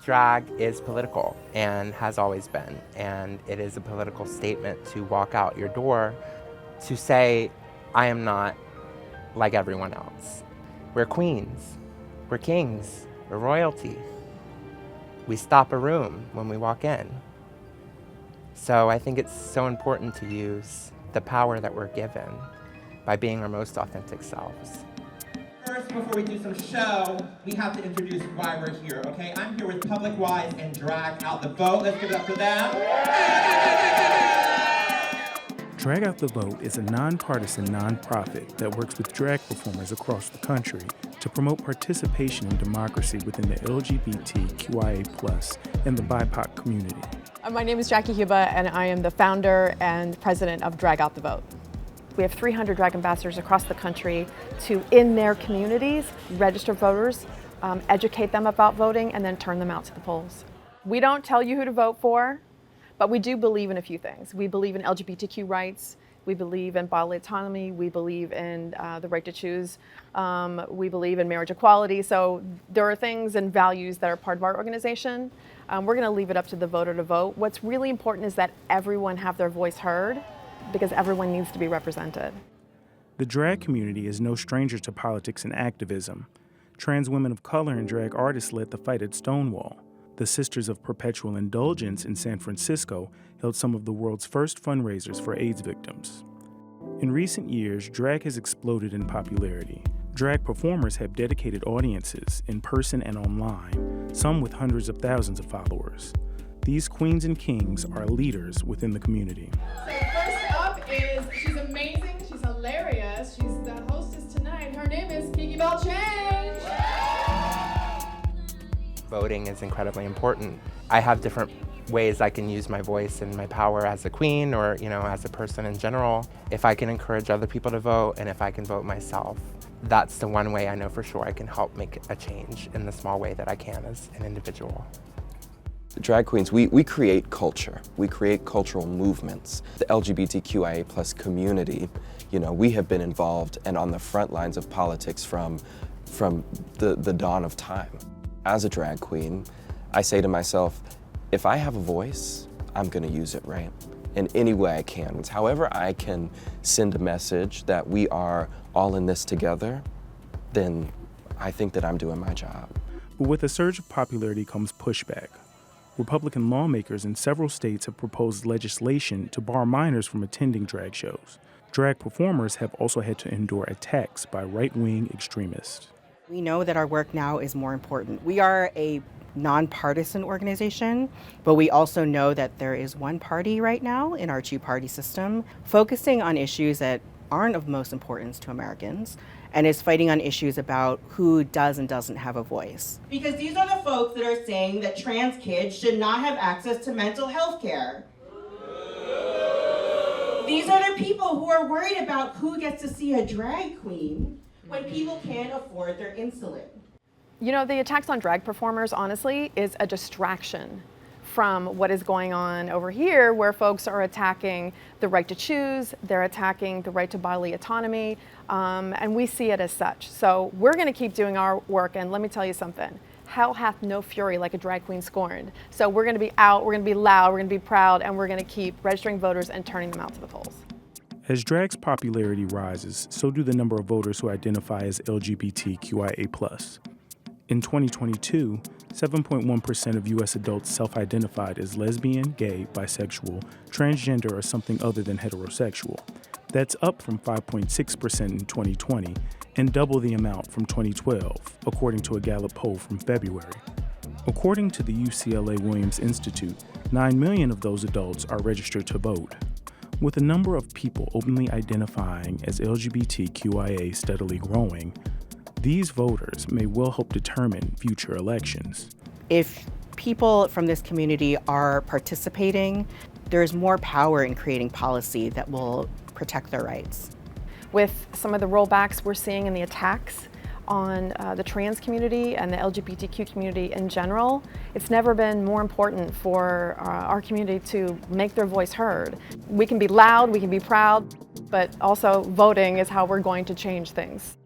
Drag is political and has always been, and it is a political statement to walk out your door to say, I am not like everyone else. We're queens, we're kings, we're royalty. We stop a room when we walk in. So I think it's so important to use the power that we're given by being our most authentic selves. First, before we do some show, we have to introduce why we're here, okay? I'm here with Public Wise and Drag Out the Vote. Let's give it up for them. Drag Out the Vote is a nonpartisan nonprofit that works with drag performers across the country to promote participation in democracy within the LGBTQIA+ and the BIPOC community. My name is Jackie Huba, and I am the founder and president of Drag Out the Vote. We have 300 drag ambassadors across the country to, in their communities, register voters, educate them about voting, and then turn them out to the polls. We don't tell you who to vote for, but we do believe in a few things. We believe in LGBTQ rights, we believe in bodily autonomy, we believe in the right to choose, we believe in marriage equality. So there are things and values that are part of our organization. We're gonna leave it up to the voter to vote. What's really important is that everyone have their voice heard, because everyone needs to be represented. The drag community is no stranger to politics and activism. Trans women of color and drag artists led the fight at Stonewall. The Sisters of Perpetual Indulgence in San Francisco held some of the world's first fundraisers for AIDS victims. In recent years, drag has exploded in popularity. Drag performers have dedicated audiences in person and online, some with hundreds of thousands of followers. These queens and kings are leaders within the community. She's amazing, she's hilarious, she's the hostess tonight. Her name is Kiki Balchange. Voting is incredibly important. I have different ways I can use my voice and my power as a queen or, as a person in general. If I can encourage other people to vote and if I can vote myself, that's the one way I know for sure I can help make a change in the small way that I can as an individual. Drag queens, we create culture. We create cultural movements. The LGBTQIA+ community, we have been involved and on the front lines of politics from the dawn of time. As a drag queen, I say to myself, if I have a voice, I'm gonna use it, right? In any way I can. However I can send a message that we are all in this together, then I think that I'm doing my job. But with a surge of popularity comes pushback. Republican lawmakers in several states have proposed legislation to bar minors from attending drag shows. Drag performers have also had to endure attacks by right-wing extremists. We know that our work now is more important. We are a nonpartisan organization, but we also know that there is one party right now in our two-party system focusing on issues that aren't of most importance to Americans, and is fighting on issues about who does and doesn't have a voice. Because these are the folks that are saying that trans kids should not have access to mental health care. These are the people who are worried about who gets to see a drag queen when people can't afford their insulin. The attacks on drag performers, honestly, is a distraction from what is going on over here, where folks are attacking the right to choose, they're attacking the right to bodily autonomy, and we see it as such. So we're gonna keep doing our work, and let me tell you something, hell hath no fury like a drag queen scorned. So we're gonna be out, we're gonna be loud, we're gonna be proud, and we're gonna keep registering voters and turning them out to the polls. As drag's popularity rises, so do the number of voters who identify as LGBTQIA+. In 2022, 7.1% of U.S. adults self-identified as lesbian, gay, bisexual, transgender, or something other than heterosexual. That's up from 5.6% in 2020 and double the amount from 2012, according to a Gallup poll from February. According to the UCLA Williams Institute, 9 million of those adults are registered to vote. With the number of people openly identifying as LGBTQIA steadily growing, these voters may well help determine future elections. If people from this community are participating, there's more power in creating policy that will protect their rights. With some of the rollbacks we're seeing in the attacks on the trans community and the LGBTQ community in general, it's never been more important for our community to make their voice heard. We can be loud, we can be proud, but also voting is how we're going to change things.